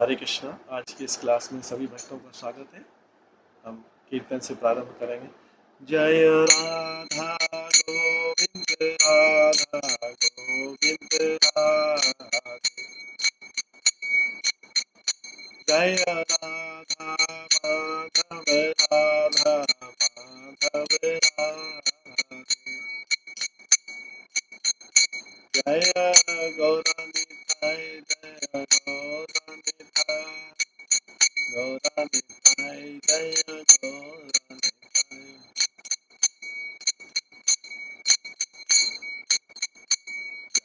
हरे कृष्णा। आज की इस क्लास में सभी भक्तों का स्वागत है। हम कीर्तन से प्रारंभ करेंगे। जय राधा गोविंद राधा गोविंद राधे। जय राधा माधव राधा माधव राधे। जय गौरानिताय जय गौरानिताय गौरानिताय जय गौरानिताय।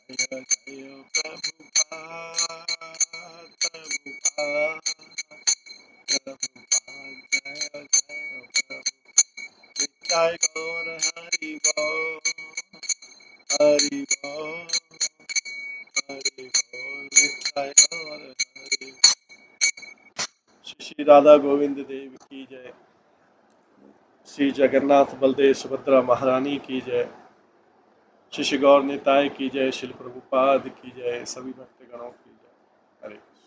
जय जय प्रभुपाद प्रभुपाद प्रभुपाद जय जय प्रभु। नित्याय गौर हरि बोल हरि बोल हरि बोल नित्याय गौर हरि। श्री श्री राधा गोविंद देव की जय। श्री जगन्नाथ बलदेव सुभद्रा महारानी की जय। श्री श्री गौर निताय की जय। श्री प्रभुपाद की जय। सभी भक्तगणों की जय। हरे कृष्ण।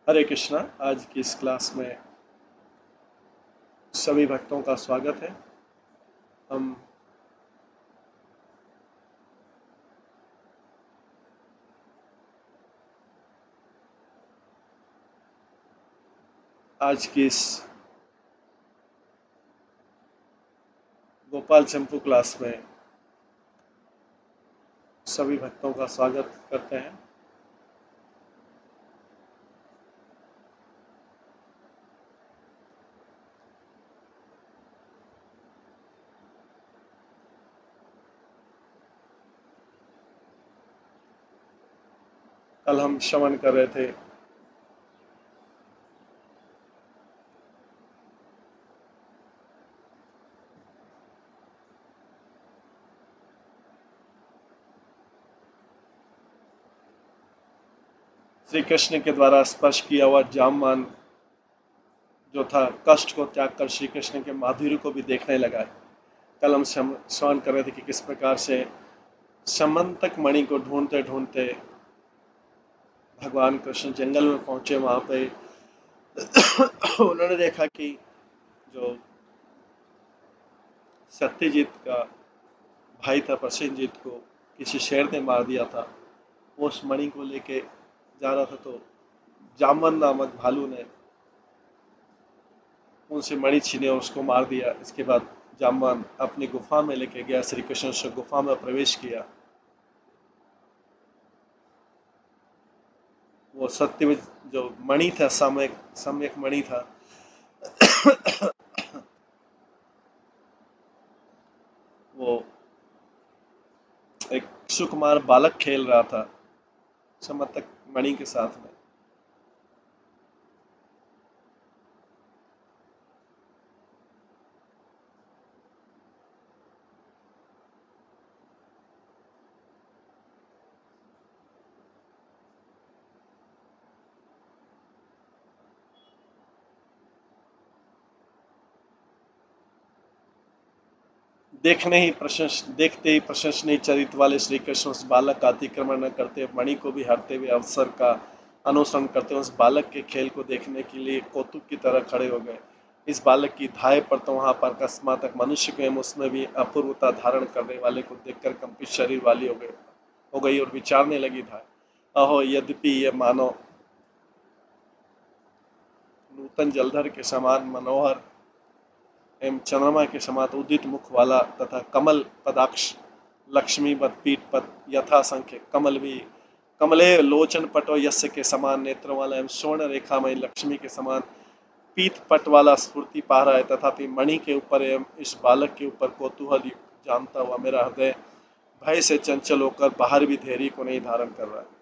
हरे कृष्णा। आज की इस क्लास में सभी भक्तों का स्वागत है। हम आज की इस गोपाल चंपू क्लास में सभी भक्तों का स्वागत करते हैं। कल हम श्रवण कर रहे थे श्री कृष्ण के द्वारा स्पर्श किया हुआ जामवान जो था, कष्ट को त्याग कर श्री कृष्ण के माधुर्य को भी देखने लगा है। कल हम श्रवण कर रहे थे कि किस प्रकार से समंतक मणि को ढूंढते ढूंढते भगवान कृष्ण जंगल में पहुंचे। वहां पे उन्होंने देखा कि जो सत्यजीत का भाई था प्रसेनजीत को किसी शेर ने मार दिया था। वो उस मणि को लेके जा रहा था तो जामवन नामक भालू ने उनसे मणि छीने और उसको मार दिया। इसके बाद जामवान अपनी गुफा में लेके गया। श्री कृष्ण से गुफा में प्रवेश किया। वो सत्य में जो मणि था, सम्यक सम्यक मणि था, वो एक सुकुमार बालक खेल रहा था समंतक मणि के साथ में। देखते ही प्रशंसनीय चरित्र वाले श्री कृष्ण उस बालक का अतिक्रमण न करते, मणि को भी हरते हुए अवसर का अनुसरण करते उस बालक के खेल को देखने के लिए कौतुक की तरह खड़े हो गए। इस बालक की धाय पर तो वहां पर अकस्मात मनुष्य के उसमें भी अपूर्वता धारण करने वाले को देखकर कंपित शरीर वाली हो गई और विचारने लगी धाय। अहो, यद्यपि ये मानो नूतन जलधर के समान मनोहर एवं चंद्रमा के समान उदित मुख वाला तथा कमल पदाक्ष लक्ष्मी पद पीठ पद यथासंख्य कमल भी कमले लोचन पटो यस्य के समान नेत्रों वाला एवं स्वर्ण रेखामय लक्ष्मी के समान पीत पट वाला स्फूर्ति पा रहा है। तथापि मणि के ऊपर एवं इस बालक के ऊपर कौतूहल जानता हुआ मेरा हृदय भय से चंचल होकर बाहर भी धैर्य को नहीं धारण कर रहा है।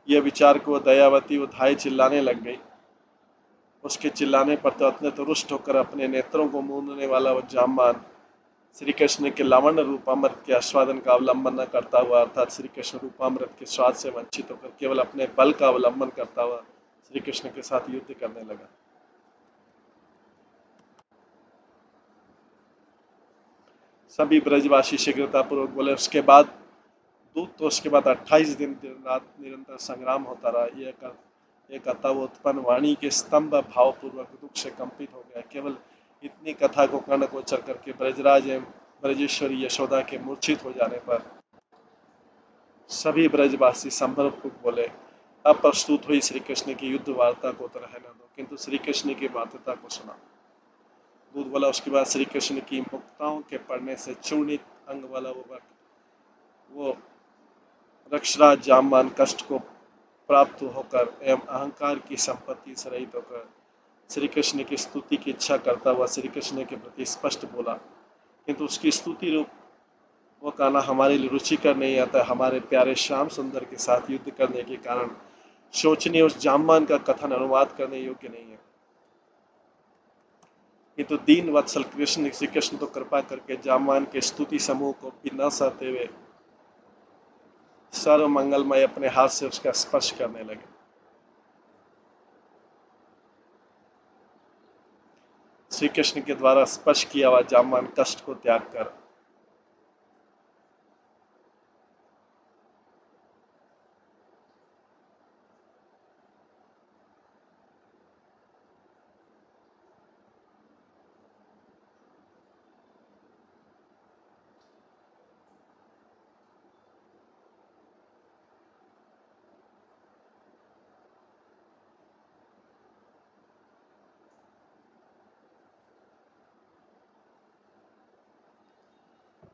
यह विचार को दयावती वो धाय चिल्लाने लग गई। उसके चिल्लाने पर तो अत्यंत रुष्ट होकर अपने नेत्रों को मूंदने वाला वो जामवान श्री कृष्ण के लावण्य रूपामृत के आस्वादन का अवलंबन न करता हुआ, अर्थात श्री कृष्ण रूपामृत के स्वाद से वंचित होकर केवल अपने बल का अवलंबन करता हुआ श्री कृष्ण के साथ युद्ध करने लगा। सभी ब्रजवासी शीघ्रतापूर्वक बोले। उसके बाद दूत तो उसके बाद 28 दिन दिन रात निरंतर संग्राम होता रहा। ये कथा वो उत्पन्न वाणी के स्तंभ भावपूर्वक दुख से कंपित हो गया। केवल इतनी कथा को कर्णगोचर करके ब्रजराज एवं ब्रजेश्वरी यशोदा के मूर्छित हो जाने पर सभी ब्रजवासी संभ्रमपूर्वक बोले, अब प्रस्तुत हुई श्री कृष्ण की युद्ध वार्ता को तो रहने दो, किंतु श्री कृष्ण की वार्ता को सुना। दूत बोला। उसके बाद श्री कृष्ण की मुक्ताओं के पढ़ने से चूर्णित अंग वाला वो रक्षराज जामवान कष्ट को प्राप्त होकर एवं अहंकार की संपत्ति से रहित होकर श्री कृष्ण की स्तुति की इच्छा करता हुआ श्री कृष्ण के प्रति स्पष्ट बोला, किंतु उसकी स्तुति रूप वो कहना हमारे लिए रुचिकर नहीं आता। हमारे प्यारे श्याम सुंदर के साथ युद्ध करने के कारण शोचनीय उस जामवान का कथन अनुवाद करने योग्य नहीं है। किंतु दीन वत्सल कृष्ण श्री कृष्ण तो कृपा करके जामवान के स्तुति समूह को भी न सहते हुए सर्व मंगलमय अपने हाथ से उसका स्पर्श करने लगे। श्री कृष्ण के द्वारा स्पर्श किया हुआ जामवान कष्ट को त्याग कर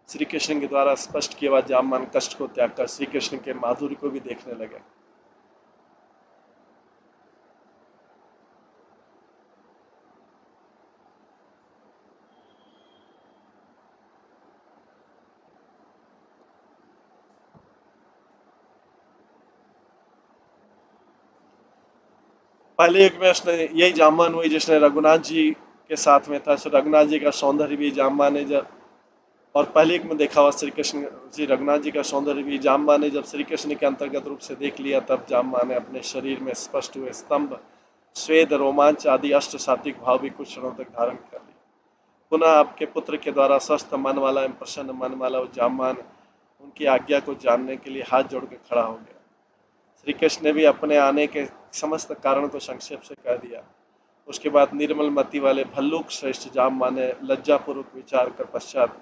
श्री कृष्ण के द्वारा स्पष्ट किया हुआ जामवान कष्ट को त्याग कर श्री कृष्ण के माधुर्य को भी देखने लगे। पहले युग में उसने यही जामवान हुई जिसने रघुनाथ जी के साथ में था। रघुनाथ जी का सौंदर्य भी जामवान है। जब और पहले युग में देखा हुआ श्री कृष्ण जी रघुनाथ जी का सौंदर्य भी जामवान ने जब श्री कृष्ण के अंतर्गत रूप से देख लिया, तब जामवान ने अपने शरीर में स्पष्ट हुए स्तंभ स्वेद रोमांच आदि अष्ट सात्विक भाव भी कुछ क्षणों तक धारण कर लिए। पुनः आपके पुत्र के द्वारा स्वस्थ मन वाला एवं प्रसन्न मन वाला वो जामवान उनकी आज्ञा को जानने के लिए हाथ जोड़ के खड़ा हो गया। श्री कृष्ण ने भी अपने आने के समस्त कारण को संक्षेप से कह दिया। उसके बाद निर्मल मति वाले भल्लुक श्रेष्ठ जामवान ने लज्जापूर्वक विचार कर पश्चात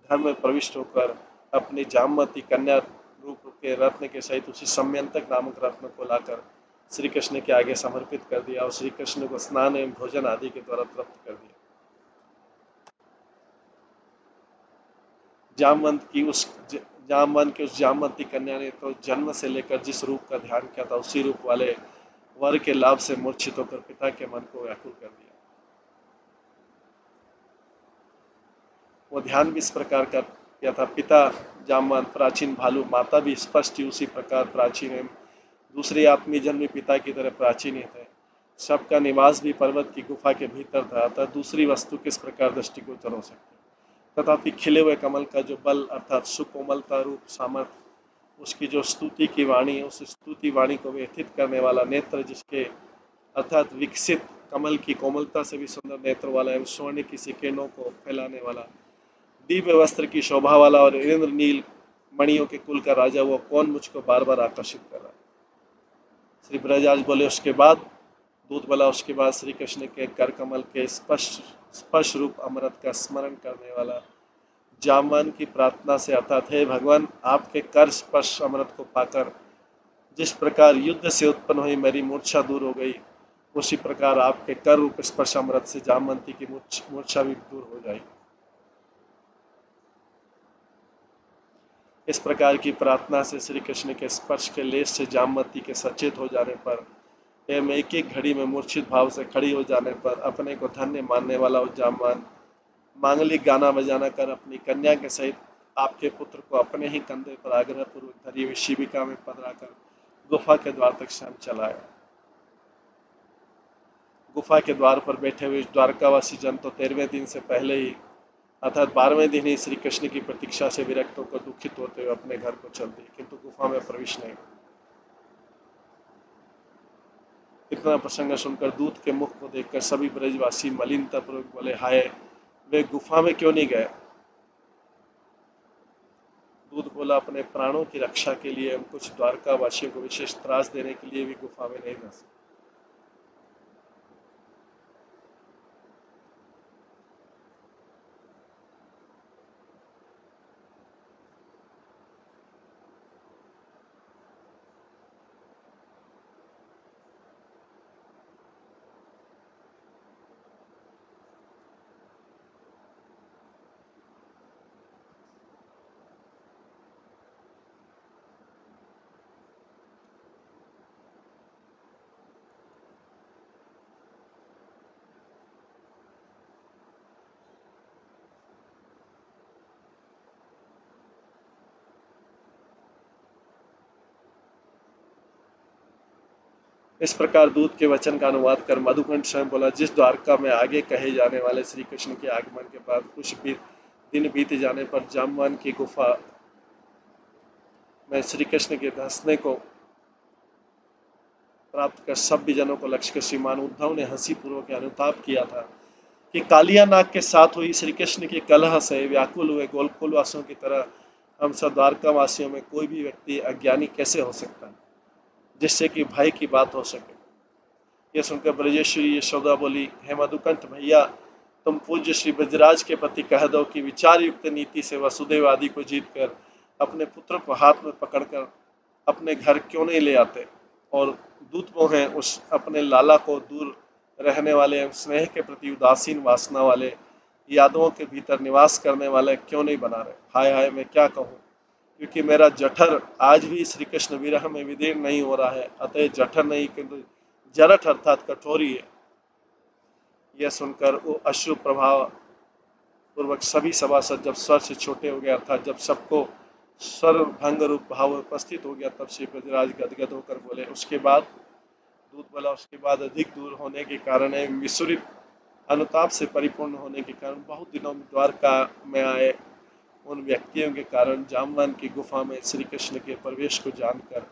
घर में प्रविष्ट होकर अपनी जामवती कन्या रूप के रत्न के सहित उसी सम्यंतक नामक रत्न को लाकर श्री कृष्ण के आगे समर्पित कर दिया और श्री कृष्ण को स्नान एवं भोजन आदि के द्वारा तृप्त कर दिया। जामवंत की उस जामवती कन्या ने तो जन्म से लेकर जिस रूप का ध्यान किया था उसी रूप वाले वर के लाभ से मूर्छित होकर पिता के मन को व्याकुल कर दिया। वो ध्यान भी इस प्रकार का किया था। पिता जामवंत प्राचीन भालू, माता भी स्पष्ट उसी प्रकार प्राचीन एवं दूसरे आत्मी जन्मी पिता की तरह प्राचीन ही थे। सबका निवास भी पर्वत की गुफा के भीतर था, अतः दूसरी वस्तु किस प्रकार दृष्टिगोचर हो सकती। तथापि खिले हुए कमल का जो बल अर्थात सुकोमलता रूप सामर्थ्य, उसकी जो स्तुति की वाणी, उस स्तुति वाणी को व्यथित करने वाला नेत्र, जिसके अर्थात विकसित कमल की कोमलता से भी सुंदर नेत्र वाला एवं स्वर्ण की सी किरणों को फैलाने वाला, दिव्य वस्त्र की शोभा वाला और इंद्र नील मणियों के कुल का राजा, वो कौन मुझको बार बार आकर्षित कर रहा है। श्री ब्रजराज बोले। उसके बाद दूत बोला। उसके बाद श्री कृष्ण के कर कमल के स्पर्श रूप अमृत का स्मरण करने वाला जामवान की प्रार्थना से, अर्थात हे भगवान, आपके कर स्पर्श अमृत को पाकर जिस प्रकार युद्ध से उत्पन्न हुई मेरी मूर्छा दूर हो गई, उसी प्रकार आपके कर रूप स्पर्श अमृत से जामवंती की मूर्छा भी दूर हो जाएगी। इस प्रकार की प्रार्थना से श्री कृष्ण के स्पर्श के लेस से जामवती के सचेत हो जाने पर एवं एक एक घड़ी में मूर्छित भाव से खड़ी हो जाने पर अपने को धन्य मानने वाला वो जामवान मांगलिक गाना बजाना कर अपनी कन्या के सहित आपके पुत्र को अपने ही कंधे पर आग्रह पूर्वक धरी हुई शिविका में पधरा कर गुफा के द्वार तक स्वयं चलाया। गुफा के द्वार पर बैठे हुए द्वारकावासी जन तो 13वें दिन से पहले ही अर्थात 12वें दिन ही श्री कृष्ण की प्रतीक्षा से विरक्त होकर दुखित होते हुए अपने घर को चल दिए, किंतु गुफा में प्रवेश नहीं। इतना प्रसंग सुनकर दूत के मुख को देखकर सभी ब्रजवासी मलिनता पूर्वक बोले, हाय, वे गुफा में क्यों नहीं गए? दूत बोला, अपने प्राणों की रक्षा के लिए हम कुछ द्वारकावासियों को विशेष त्रास देने के लिए भी गुफा में नहीं जा सकते। इस प्रकार दूत के वचन का अनुवाद कर मधुकंठ स्वयं बोला, जिस द्वारका में आगे कहे जाने वाले श्री कृष्ण के आगमन के बाद कुछ दिन बीत जाने पर जामवान की गुफा में श्री कृष्ण के धंसने को प्राप्त कर सभ्य जनों को लक्ष्य कर श्रीमान उद्धव ने हंसी पूर्वक अनुताप किया था कि कालिया नाग के साथ हुई श्री कृष्ण की कलह से व्याकुल हुए गोकुल वासियों की तरह हम सब द्वारका वासियों में कोई भी व्यक्ति अज्ञानी कैसे हो सकता है जिससे कि भय की बात हो सके। यह सुनकर ब्रजेश्वरी यशोदा बोली, हे मधुकंठ भैया, तुम पूज्य श्री ब्रजराज के प्रति कह दो कि विचार युक्त नीति से वसुदेव आदि को जीतकर अपने पुत्र को हाथ में पकड़कर अपने घर क्यों नहीं ले आते और दूत मोह उस अपने लाला को दूर रहने वाले स्नेह के प्रति उदासीन वासना वाले यादवों के भीतर निवास करने वाले क्यों नहीं बना रहे। हाय हाय, मैं क्या कहूँ, क्योंकि मेरा जठर आज भी श्री कृष्ण विरह में विदीर्ण नहीं हो रहा है, अतः जठर नहीं किंतु जरठ अर्थात कठोरी है। यह सुनकर वो अश्रु प्रभाव पूर्वक सभी सभासद जब स्वर से छोटे हो गए अर्थात जब सबको स्वर भंग रूप भाव उपस्थित हो गया तब श्री ब्रजराज गदगद होकर बोले। उसके बाद दूत बोला, उसके बाद अधिक दूर होने के कारण विसुरित अनुताप से परिपूर्ण होने के कारण बहुत दिनों में द्वारका में आए उन व्यक्तियों के कारण जामवान की गुफा में श्री कृष्ण के प्रवेश को जानकर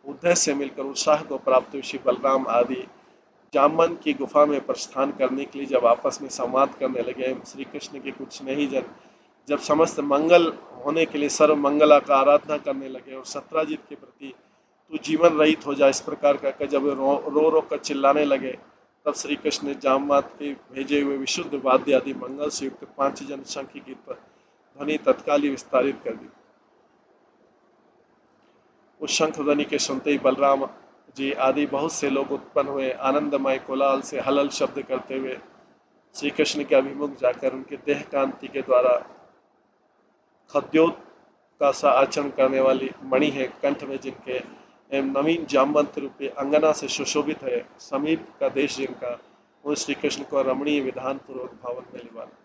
उदय से मिलकर उत्साह को प्राप्त हुए श्री बलराम आदि जामवान की गुफा में प्रस्थान करने के लिए जब आपस में संवाद करने लगे, श्री कृष्ण के कुछ स्नेही जन जब समस्त मंगल होने के लिए सर्व मंगला का आराधना करने लगे और सत्राजित के प्रति तू जीवन रहित हो जाए इस प्रकार का जब रो कर चिल्लाने लगे, तब श्री कृष्ण ने जामवान के भेजे हुए विशुद्ध वाद्य आदि मंगल से युक्त 5 जन शंख की ध्वनि तत्काल ही विस्तारित कर दी। उस शंख ध्वनि के सुनते ही बलराम जी आदि बहुत से लोग उत्पन्न हुए, आनंदमय कोलाहल से हलल शब्द करते हुए श्री कृष्ण के अभिमुख जाकर उनके देह कांति के द्वारा खद्योत का सा आचरण करने वाली मणि है, कंठ में जिनके नवीन जामवंत रूपी अंगना से सुशोभित है, समीप का देश जिनका, उन श्री कृष्ण को रमणीय विधान पूर्वक भावन में लिवाना।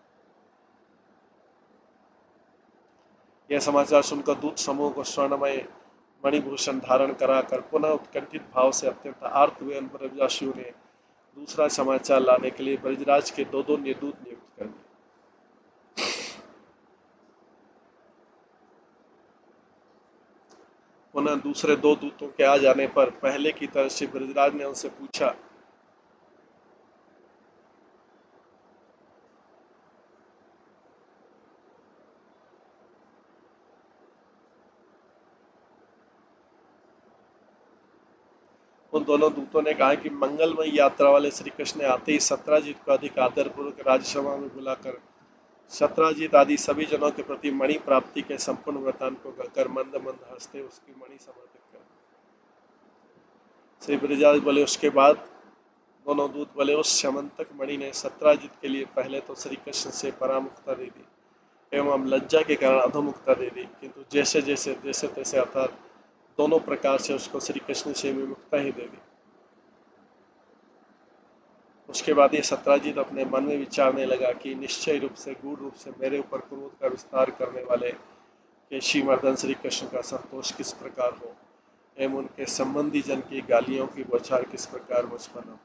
यह समाचार सुनकर दूत समूह को स्वर्णमय मणिभूषण धारण कराकर पुनः उत्कंठित भाव से अत्यंत आर्त हुए ब्रजवासियों ने दूसरा समाचार लाने के लिए ब्रजराज के दो दूत नियुक्त कर दिए। पुनः दूसरे 2 दूतों के आ जाने पर पहले की तरह से ब्रजराज ने उनसे पूछा, उन दोनों दूतों ने कहा कि मंगलमय यात्रा वाले श्री कृष्ण ने आते ही सत्राजित को अधिक आदर पूर्वक राज्यसभा में बुलाकर सत्राजित आदि सभी जनों के प्रति मणि प्राप्ति के संपूर्ण वृतांत को कहकर मंद मंद हंसते उसकी मणि समर्पित कर दी। श्री ब्रजराज बोले, उसके बाद दोनों दूत बोले, उस स्यमंतक मणि ने सत्राजित के लिए पहले तो श्री कृष्ण से परामुक्ता दे दी एवं लज्जा के कारण अधोमुक्ता दे दी, किंतु जैसे तैसे अर्थात दोनों प्रकार से उसको श्री कृष्ण से विमुक्ता ही दे दी। उसके बाद ये सत्राजित अपने मन में विचारने लगा कि निश्चय रूप से गूढ़ रूप से मेरे ऊपर क्रोध का विस्तार करने वाले केशीमर्दन श्री कृष्ण का संतोष किस प्रकार हो एवं उनके संबंधी जन की गालियों की बौछार किस प्रकार मुझ पर हो।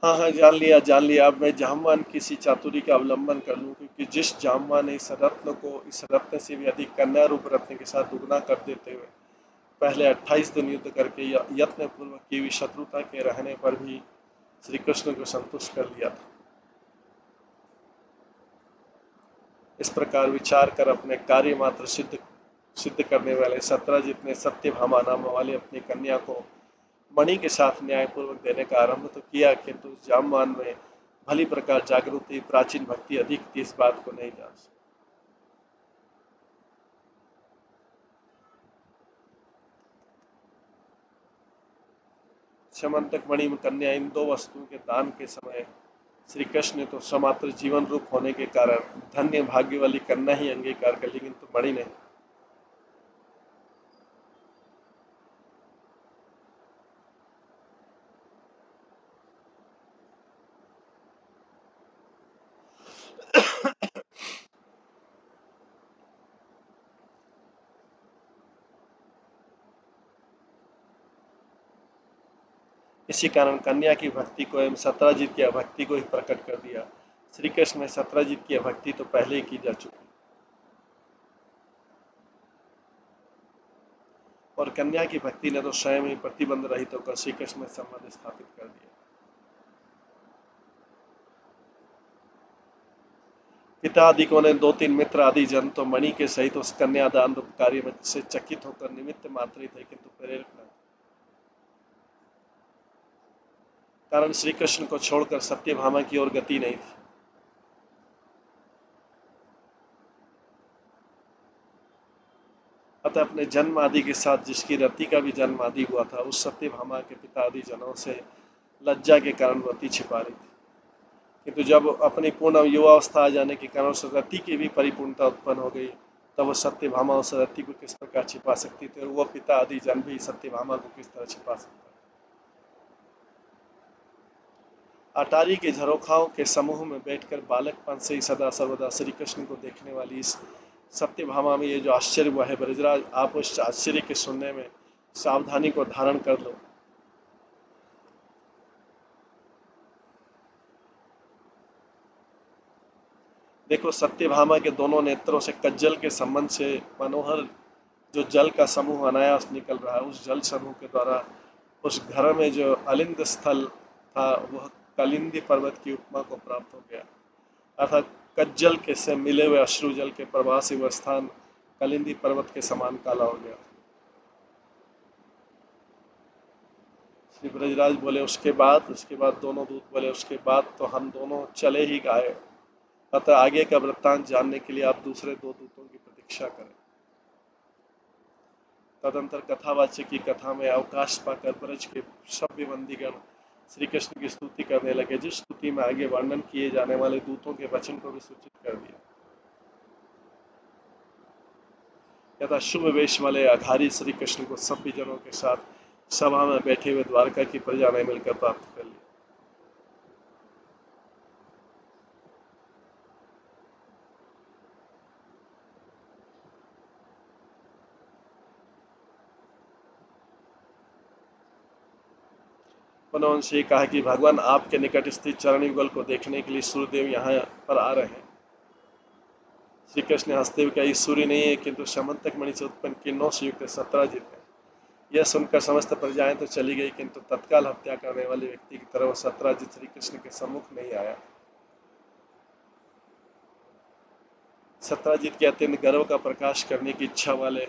हाँ हाँ, जान लिया। अब मैं जामवान किसी चातुरी का अवलंबन कर लूं, क्योंकि जिस जामवान ने इस रत्न को इस रत्न से भी अधिक कन्या रूप रत्न के साथ दुगना कर देते हुए पहले 28 दिन युद्ध करके यत्न पूर्वक की हुई शत्रुता के रहने पर भी श्री कृष्ण को संतुष्ट कर लिया था। इस प्रकार विचार कर अपने कार्य मात्र सिद्ध सिद्ध करने वाले सत्यजित ने सत्यभामा नाम वाली अपनी कन्या को मणि के साथ न्यायपूर्वक देने का आरंभ तो किया, किंतु जामवान में भली प्रकार जागृति प्राचीन भक्ति अधिक थी, इस बात को नहीं जान सका। समंतक मणि में कन्या इन दो वस्तुओं के दान के समय श्री कृष्ण ने तो समात्र जीवन रूप होने के कारण धन्य भाग्य वाली कन्या ही अंगीकार कर ली, किंतु मणि नहीं। इसी कारण कन्या की भक्ति को एवं सत्राजित की अभक्ति को ही प्रकट कर दिया। श्री कृष्ण में सत्राजित की अभक्ति तो पहले ही की जा चुकी, और कन्या की भक्ति ने तो स्वयं ही प्रतिबंध रहित होकर श्री कृष्ण में संबंध स्थापित कर दिया। पिता आदिकों ने दो तीन मित्र आदि जन तो मणि के सहित उस कन्यादान रूप कार्य में से चकित होकर निमित्त मात्र ही थे, किंतु प्रेरक न। कारण श्री कृष्ण को छोड़कर सत्यभामा की ओर गति नहीं थी। अतः अपने जन्म आदि के साथ जिसकी रति का भी जन्म आदि हुआ था, उस सत्यभामा के पिता आदि जनों से लज्जा के कारण रति छिपा रही थी, किंतु जब अपनी पूर्ण युवावस्था आ जाने के कारण उस रति की भी परिपूर्णता उत्पन्न हो गई, तब वो सत्यभामा उस रति को किस प्रकार छिपा सकती थी, और वो पिता आदि जन भी सत्यभामा को किस तरह छिपा सकता। अटारी के झरोखाओं के समूह में बैठकर बालकपन से ही सदा सर्वदा श्री कृष्ण को देखने वाली इस सत्यभामा में ये जो आश्चर्य हुआ है, ब्रजराज आप उस आश्चर्य के सुनने में सावधानी को धारण कर लो। देखो, सत्यभामा के दोनों नेत्रों से कज्जल के संबंध से मनोहर जो जल का समूह अनायास निकल रहा है, उस जल समूह के द्वारा उस घर में जो अलिंद स्थल था वह कलिंदी पर्वत की उपमा को प्राप्त हो गया, अर्थात कज्जल के से मिले हुए अश्रु जल के प्रवाह से वह स्थान कलिंदी पर्वत के समान काला हो गया। श्री ब्रजराज बोले, उसके बाद दोनों दूत बोले, उसके बाद तो हम दोनों चले ही गए, अतः आगे का वृत्तांत जानने के लिए आप दूसरे दो दूतों की प्रतीक्षा करें। तदंतर कथावाच्य की कथा में अवकाश पाकर ब्रज के सभ्य बंदीगण श्री कृष्ण की स्तुति करने लगे, जिस स्तुति में आगे वर्णन किए जाने वाले दूतों के वचन को भी सूचित कर दिया। यथा शुभ वेश वाले अघारी श्री कृष्ण को सभ्य जनों के साथ सभा में बैठे हुए द्वारका की प्रजा ने मिलकर प्राप्त कर लिया। उन्होंने उनसे कहा कि भगवान आपके निकट स्थित चरण युगल को देखने के लिए सूर्यदेव यहाँ पर आ रहे हैं। श्री कृष्ण ने हंसते हुए कहा, सूर्य नहीं है, किंतु समंतक मणि से उत्पन्न किरणों से युक्त सत्राजित है। यह सुनकर समस्त प्रजाएं तो चली गई, किंतु तत्काल हत्या करने वाले व्यक्ति की तरह सत्राजित श्री कृष्ण के सम्मुख नहीं आया। सत्राजित के अत्यंत गर्व का प्रकाश करने की इच्छा वाले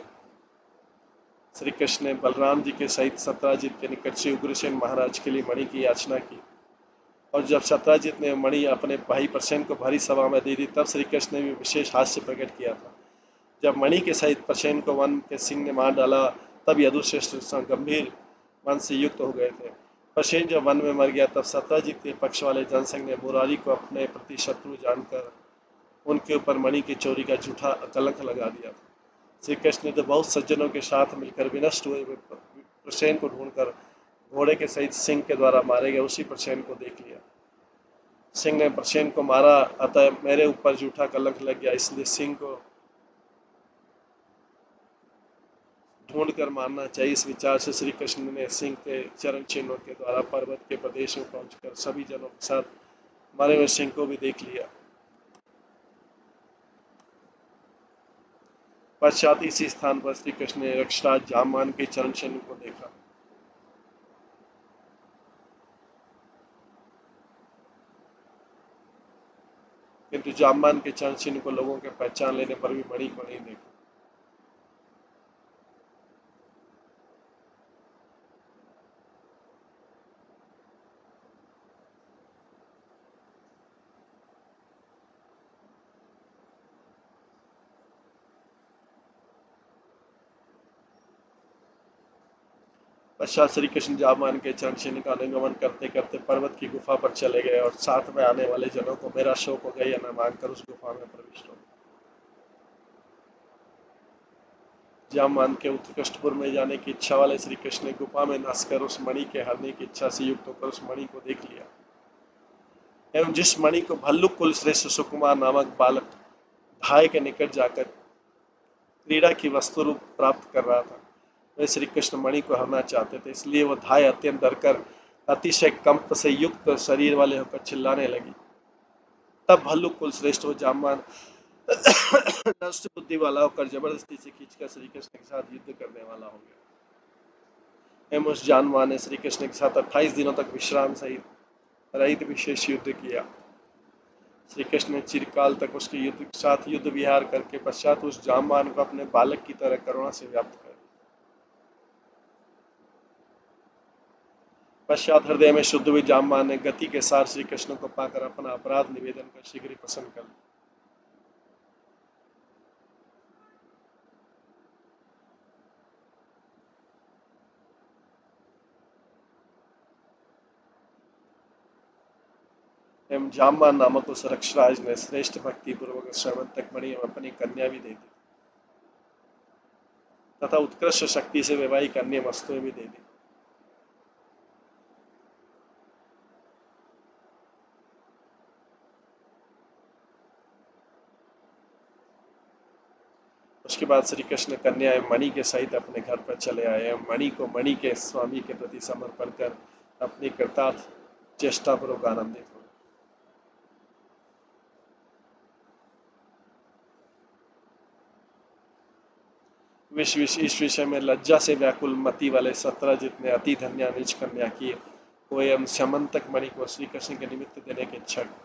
श्री कृष्ण ने बलराम जी के सहित सत्राजित के निकट से उग्रसेन महाराज के लिए मणि की याचना की, और जब सत्राजित ने मणि अपने भाई प्रसेन को भरी सभा में दे दी, तब श्री कृष्ण ने भी विशेष हास्य प्रकट किया था। जब मणि के सहित प्रसेन को वन के सिंह ने मार डाला, तब यदुश्रेष्ठ गंभीर मन से युक्त हो गए थे। प्रसेन जब वन में मर गया, तब सत्राजित के पक्ष वाले जनसंघ ने मुरारी को अपने प्रति शत्रु जानकर उनके ऊपर मणि की चोरी का झूठा कलंक लगा दिया था। श्री कृष्ण ने तो बहुत सज्जनों के साथ मिलकर विनष्ट हुए प्रसेन को ढूंढकर घोड़े के सहित सिंह के द्वारा मारे गए उसी प्रसेन को देख लिया। सिंह ने प्रसेन को मारा, अतः मेरे ऊपर झूठा कलंक लग गया, इसलिए सिंह को ढूंढ कर मारना चाहिए। इस विचार से श्री कृष्ण ने सिंह के चरण चिन्हों के द्वारा पर्वत के प्रदेश में पहुंचकर सभी जनों के साथ मरे हुए सिंह को भी देख लिया। पश्चात इसी स्थान पर श्री कृष्ण ने रक्षराज जामवान के चरण चिन्ह को देखा। किंतु जामवान के चरण चिन्ह को लोगों के पहचान लेने पर भी मणि को नहीं देखा। पश्चात श्री कृष्ण जामवान के चरण चिन्ह का अनुगमन करते करते पर्वत की गुफा पर चले गए और साथ में आने वाले जनों को मेरा शोक हो गया न मानकर उस गुफा में प्रविष्ट हो। जामवान के उत्कृष्टपुर में जाने की इच्छा वाले श्री कृष्ण ने गुफा में धंसकर उस मणि के हरने की इच्छा से युक्त होकर उस मणि को देख लिया एवं जिस मणि को भल्लुक कुल श्रेष्ठ सुकुमार नामक बालक धाय के निकट जाकर क्रीड़ा की वस्तु रूप प्राप्त कर रहा था, वे श्री कृष्ण मणि को हरना चाहते थे। इसलिए वह धाय अत्यंत डरकर अतिशय कंप से युक्त शरीर वाले होकर चिल्लाने लगी। तब भल्लुक कुल श्रेष्ठ वो जामवान नष्ट बुद्धि वाला होकर जबरदस्ती से खींचकर श्री कृष्ण के साथ युद्ध करने वाला हो गया एवं उस जामवान ने श्री कृष्ण के साथ 28 दिनों तक विश्राम सहित रहित विशेष युद्ध किया। श्री कृष्ण ने चिरकाल तक उसके साथ युद्ध विहार करके पश्चात उस जामवान को अपने बालक की तरह करुणा से व्याप्त कर पश्चात हृदय में शुद्ध हुई जामवान ने गति के साथ श्री कृष्ण को पाकर अपना अपराध निवेदन कर शीघ्र ही प्रसन्न कर लिया। एवं जामवान नामक उस रक्षराज ने श्रेष्ठ भक्ति पूर्वक श्रवंतक मणि एवं अपनी कन्या भी दे दी तथा उत्कृष्ट शक्ति से वैवाहिक अन्य वस्तुएं भी दे दी। उसके बाद श्री कृष्ण कन्या एवं मणि के सहित अपने घर पर चले आए एवं मणि को मणि के स्वामी के प्रति समर्पण कर अपनी कृतार्थ चेष्टा पूर्वक आनंदित हुए। इस विषय में लज्जा से व्याकुल मति वाले 17 ने अति धन्या निज कन्या की को एवं स्यमंतक मणि को श्री कृष्ण के निमित्त देने की इच्छा की।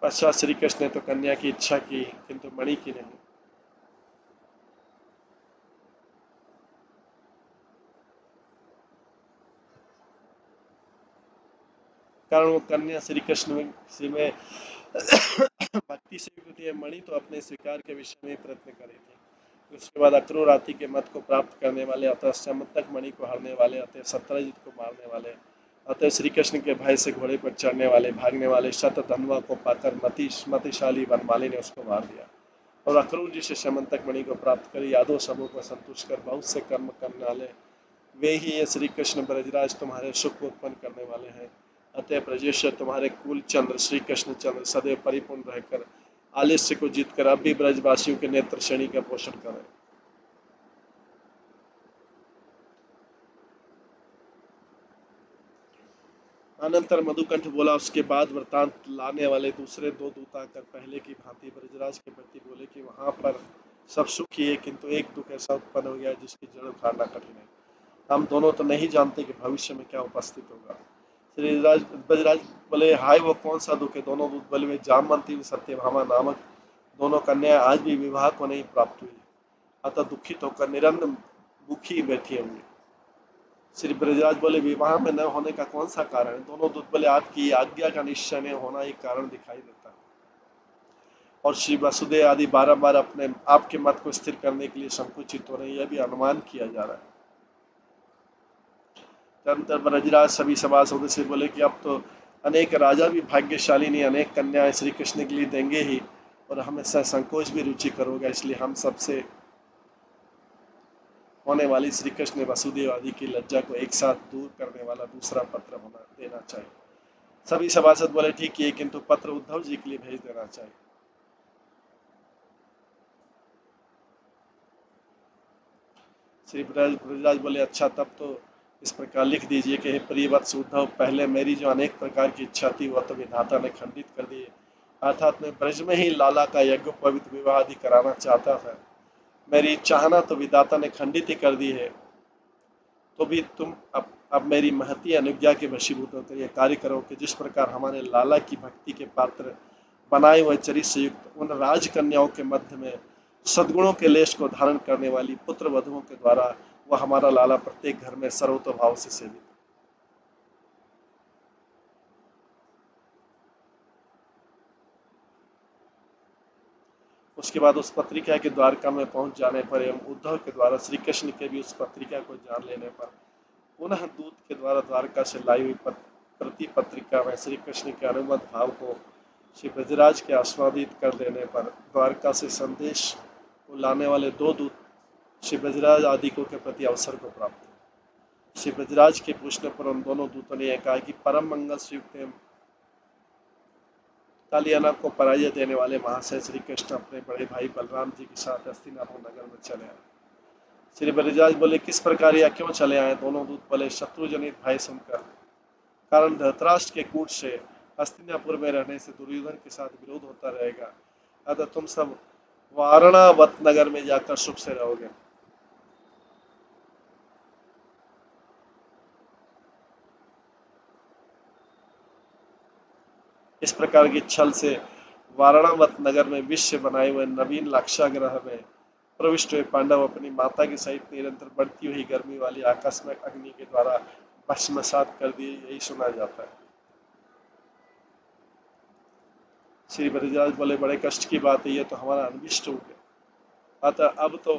पश्चात श्री कृष्ण ने तो कन्या की इच्छा की किंतु मणि की नहीं। कारण वो कन्या श्री कृष्ण में भक्ति से युक्त थी, मणि तो अपने स्वीकार के विषय में प्रयत्न कर रही थी। उसके बाद अक्रूर आदि के मत को प्राप्त करने वाले अतः स्यमंतक मणि को हरने वाले अतः सत्यजित को मारने वाले अतः श्री कृष्ण के भय से घोड़े पर चढ़ने वाले भागने वाले शतधन्वा को पाकर मतिशाली वनमाली ने उसको मार दिया और अक्रूर जी से स्यमंतक मणि को प्राप्त कर यादव समूह को संतुष्ट कर बहुत से कर्म करने वाले वे ही ये श्री कृष्ण ब्रजराज तुम्हारे सुख को उत्पन्न करने वाले हैं। अतः ब्रजेश्वर तुम्हारे कुल चंद्र श्री कृष्ण चंद्र सदैव परिपूर्ण रहकर आलस्य को जीतकर अब भी ब्रजवासियों के नेत्र श्रेणी का पोषण करें। अनंतर मधुकंठ बोला। उसके बाद वृतांत लाने वाले दूसरे 2 दूत आकर पहले की भांति ब्रजराज के प्रति बोले कि वहां पर सब सुख ही है किंतु एक दुख ऐसा उत्पन्न हो गया जिसकी जड़ उखाड़ना कठिन है। हम दोनों तो नहीं जानते कि भविष्य में क्या उपस्थित होगा। श्री ब्रजराज बोले हाय वो कौन सा दुख है। दोनों दूत बोले वे जामवंती सत्यभामा नामक दोनों कन्या आज भी विवाह को नहीं प्राप्त हुई अतः दुखित होकर निरंतर भूखी बैठी होंगी। श्री ब्रजराज बोले विवाह में न होने का कौन सा कारण है। दोनों दूत बोले आपकी आज्ञा का निश्चय में होना एक कारण दिखाई देता है और श्री वसुदेव आदि बार अपने आपके मत को स्थिर करने के लिए संकुचित हो रहे हैं यह भी अनुमान किया जा रहा है। तदनंतर ब्रजराज सभी सभासदों से बोले कि अब तो अनेक राजा भी भाग्यशाली नहीं अनेक कन्याएं श्री कृष्ण के लिए देंगे ही और हमेशा संकोच भी रुचि करोगे इसलिए हम सबसे होने वाली श्री कृष्ण वसुदेव आदि की लज्जा को एक साथ दूर करने वाला दूसरा पत्र होना देना चाहिए। सभी सभासद बोले ठीक है, किंतु पत्र उद्धव जी के लिए भेज देना चाहिए। श्री ब्रजराज बोले अच्छा, तब तो इस प्रकार लिख दीजिए कि हे प्रियवत्स उद्धव, पहले मेरी जो अनेक प्रकार की इच्छा थी वह तो विधाता ने खंडित कर दी है। अर्थात मैं ब्रज में ही लाला का यज्ञ पवित्र विवाह आदि कराना चाहता था। मेरी चाहना तो विधाता ने खंडित ही कर दी है। तो भी तुम अब मेरी महती अनुज्ञा के वशीभूत होकर यह कार्य करो कि जिस प्रकार हमारे लाला की भक्ति के पात्र बनाए हुए चरित्र से युक्त उन राजकन्याओं के मध्य में सद्गुणों के लेश को धारण करने वाली पुत्र वधुओं के द्वारा वह हमारा लाला प्रत्येक घर में सर्वतोभाव से सेवित। उसके बाद उस पत्रिका के द्वारका में पहुंच जाने पर एवं उद्धव के द्वारा श्री कृष्ण के भी उस पत्रिका को जान लेने पर पुनः दूत के द्वारा द्वारका से लाई हुई प्रति पत्रिका में श्री कृष्ण के अनुमत भाव को श्री ब्रजराज के आस्वादित कर देने पर द्वारका से संदेश को लाने वाले दो दूत श्री ब्रजराज आदिकों के प्रति अवसर को प्राप्त हुए। श्री ब्रजराज के पूछने पर उन दोनों दूतों ने यह कहा कि परम मंगल युक्त कालियाना को पराजय देने वाले महाशय श्री कृष्ण अपने बड़े भाई बलराम जी के साथ हस्तिनापुर नगर में चले आए। श्री ब्रजराज बोले किस प्रकार या क्यों चले आए? दोनों दूत बोले शत्रु जनित भय सुनकर, कारण धृतराष्ट्र के कूट से हस्तिनापुर में रहने से दुर्योधन के साथ विरोध होता रहेगा, अतः तुम सब वारणावत नगर में जाकर सुख से रहोगे। इस प्रकार की छल से वारणावत नगर में विश्व बनाए हुए नवीन लाक्षागृह में प्रविष्ट हुए पांडव अपनी माता के सहित निरंतर बढ़ती हुई गर्मी वाली आकस्मिक अग्नि के द्वारा भस्मसात कर दिए, यही सुना जाता है। श्री ब्रजराज बोले बड़े कष्ट की बात है, यह तो हमारा अनिष्ट हो गया। अतः अब तो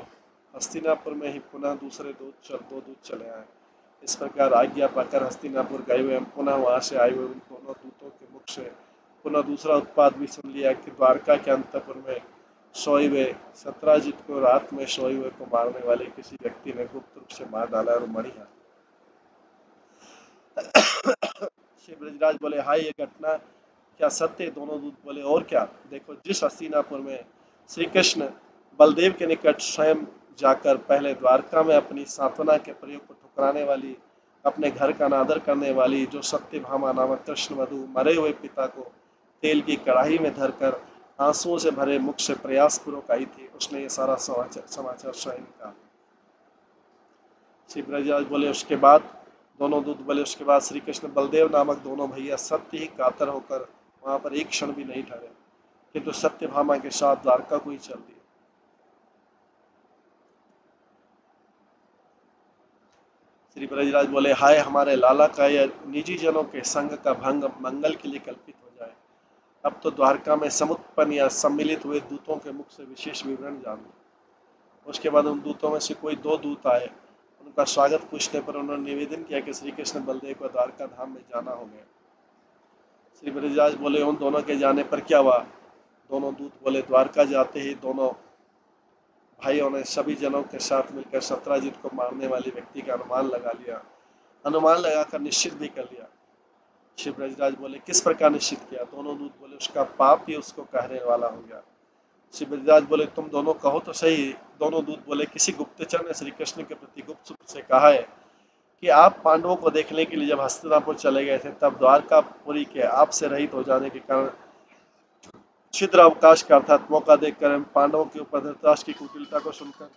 हस्तिनापुर में ही पुनः दूसरे दो दूत चले आए। इस प्रकार आज्ञा पाकर हस्तिनापुर गए हुए पुनः वहां से आए हुए उन दोनों दूतों के मुख से पुनः दूसरा उत्पाद भी सुन लिया कि द्वारका के अंतपुर में सोए हुए सत्राजित को रात में सोए हुए को मारने वाले किसी व्यक्ति ने गुप्त रूप से मार डाला और मणि है। श्री ब्रजराज बोले हाय, ये घटना क्या सत्य? दोनों दूत बोले और क्या, देखो जिस हस्तिनापुर में श्री कृष्ण बलदेव के निकट स्वयं जाकर पहले द्वारका में अपनी सांत्वना के प्रयोग को ठुकराने वाली, अपने घर का अनादर करने वाली जो सत्यभामा नामक कृष्ण वधु मरे हुए पिता को तेल की कढ़ाई में धरकर आंसुओं से भरे मुख से प्रयास पूर्वक आई थी, उसने ये सारा समाचार स्वयं कहा। श्री ब्रजराज बोले उसके बाद दोनों दूत बोले उसके बाद श्री कृष्ण बलदेव नामक दोनों भैया सत्य ही कातर होकर वहां पर एक क्षण भी नहीं ठहरे, किंतु सत्यभामा के साथ द्वारका को ही चल दिए। श्री ब्रजराज बोले हाय, हमारे लाला का यह निजी जनों के संग का भंग मंगल के लिए कल्पित हो जाए। अब तो द्वारका में समुत्पन्न या सम्मिलित हुए दूतों के मुख से विशेष विवरण जान लो। उसके बाद उन दूतों में से कोई दो दूत आए, उनका स्वागत पूछने पर उन्होंने निवेदन किया कि श्री कृष्ण बलदेव को द्वारका धाम में जाना हो गया। श्री ब्रजराज बोले उन दोनों के जाने पर क्या हुआ? दोनों दूत बोले द्वारका जाते ही दोनों भाइयों ने सभी जनों के साथ मिलकर सत्राजित को मारने वाले व्यक्ति का अनुमान लगा लिया, अनुमान लगाकर निश्चित भी कर लिया। श्री ब्रजराज बोले किस प्रकार निश्चित किया? दोनों दूत बोले उसका पाप ही उसको कहने वाला हो गया। श्री ब्रजराज बोले तुम दोनों कहो तो सही। दोनों दूत बोले किसी गुप्तचर ने श्री कृष्ण के प्रति गुप्त सूत्र से कहा है कि आप पांडवों को देखने के लिए जब हस्तिनापुर चले गए थे तब द्वारकापुरी के आपसे रहित हो जाने के कारण छिद्र अवकाश का अर्थात मौका देखकर पांडवों के ऊपर धृतराष्ट्र की कुटिलता को सुनकर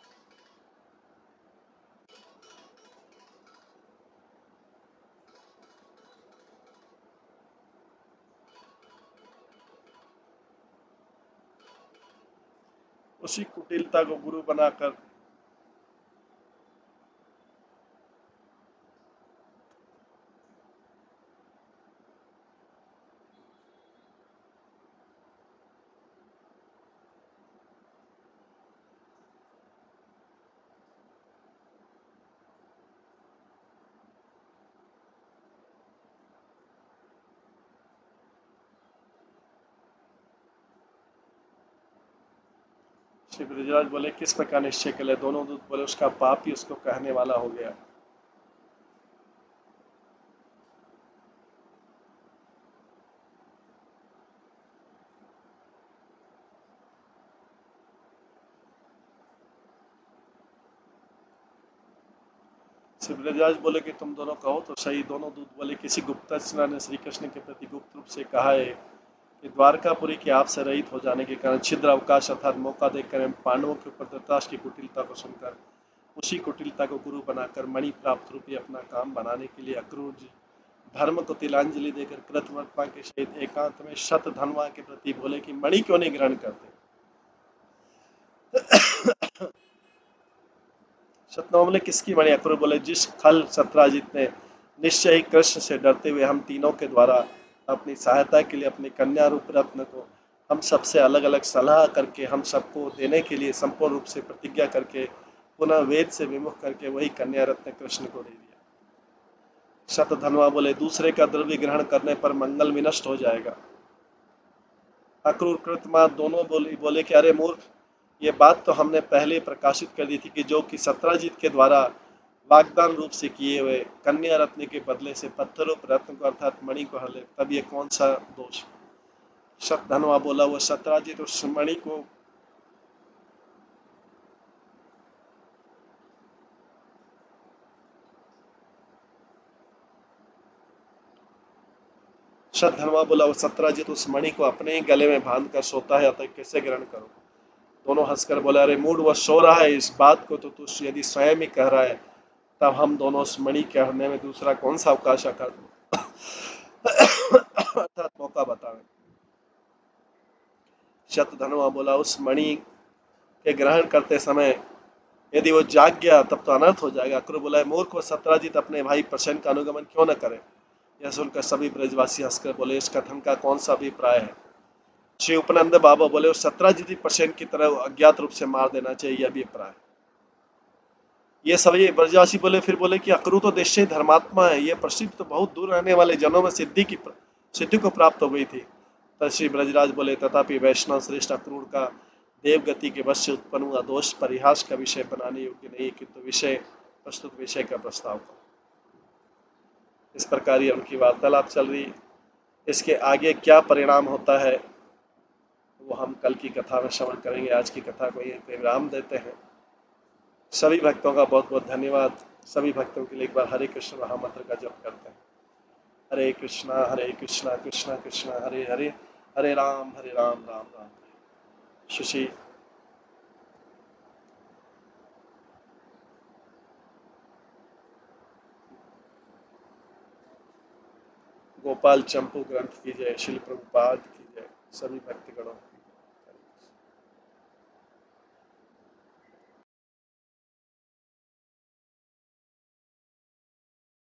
उसी कुटिलता को गुरु बनाकर श्री ब्रजराज बोले किस प्रकार निश्चय कर ले? दोनों दूत बोले उसका पाप ही उसको कहने वाला हो गया। श्री ब्रजराज बोले कि तुम दोनों कहो तो सही। दोनों दूत बोले, किसी गुप्तचर ने श्री कृष्ण के प्रति गुप्त रूप से कहा है कि द्वारकापुरी के आपसे रहित हो जाने के कारण छिद्र अवकाश अर्थात मौका देखकर एवं पांडवों के ऊपर धृतराष्ट्र की कुटिलता को सुनकर उसी कुटिलता को गुरु बनाकर मणि प्राप्त रूपी अपना काम बनाने के लिए अक्रूर जी धर्म को तिलांजलि देकर कृतवर्मा के सहित एकांत में शतधन्वा के प्रति बोले कि मणि क्यों नहीं ग्रहण करते। शतधन्वा बोले, किसकी मणि? अक्रूर बोले, जिस खल सत्राजित ने निश्चय ही कृष्ण से डरते हुए हम तीनों के द्वारा अपनी सहायता के लिए अपनी कन्या रूप रत्न को हम सबसे अलग अलग सलाह करके हम सबको देने के लिए संपूर्ण रूप से प्रतिज्ञा करके पुनः वेद से विमुख करके वही कन्या रत्न कृष्ण को दे दिया। शतधन्वा बोले, दूसरे का द्रव्य ग्रहण करने पर मंगल विनष्ट हो जाएगा। अक्रूर कृतमा दोनों बोले कि अरे मूर्ख, ये बात तो हमने पहले प्रकाशित कर दी थी कि जो कि सत्राजित के द्वारा वाग्दान रूप से किए हुए कन्या रत्न के बदले से पत्थर रूप रत्न को अर्थात मणि को हर ले, तब ये कौन सा दोष? शतधन्वा बोला, वो सत्राजित उस मणि को शतधन्वा बोला, वो सत्राजित उस मणि को अपने ही गले में बांध कर सोता है, अतः कैसे ग्रहण करो? दोनों हंसकर बोले, अरे मूड, वह सो रहा है, इस बात को तो तू यदि स्वयं ही कह रहा है तब हम दोनों उस मणि के हरने में दूसरा कौन सा अवकाश कर अर्थात मौका बतावे। शतधन्वा बोला, उस मणि के ग्रहण करते समय यदि वो जाग गया तब तो अनर्थ हो जाएगा। अक्रूर बोला, मूर्ख, व सत्राजित अपने भाई प्रसेन का अनुगमन क्यों न करे? यह सुनकर सभी ब्रजवासी हंसकर बोले, इस कथन का कौन सा अभिप्राय है? श्री उपनंद बाबा बोले, वो सत्राजित प्रसेन की तरह अज्ञात रूप से मार देना चाहिए, यह अभिप्राय। ये सभी ब्रजवासी बोले, फिर बोले कि अक्रूर तो निश्चय धर्मात्मा है, ये प्रसिद्ध तो बहुत दूर रहने वाले जनों में सिद्धि को प्राप्त हो गई थी। तब श्री ब्रजराज बोले, तथापि वैष्णव श्रेष्ठ अक्रूर का देवगति के वश से उत्पन्न हुआ दोष परिहास का विषय बनाने योग्य नहीं, किंतु विषय प्रस्तुत विषय का प्रस्ताव करो। इस प्रकार ये उनकी वार्तालाप चल रही। इसके आगे क्या परिणाम होता है वो हम कल की कथा में श्रवण करेंगे। आज की कथा को यहीं पे विराम देते हैं। सभी भक्तों का बहुत बहुत धन्यवाद। सभी भक्तों के लिए एक बार हरे कृष्ण महामंत्र का जप करते हैं। हरे कृष्णा कृष्णा कृष्णा हरे हरे, हरे राम राम राम। शशि गोपाल चंपू ग्रंथ की जय, शिल प्रभुपाद की जय, सभी भक्तगणों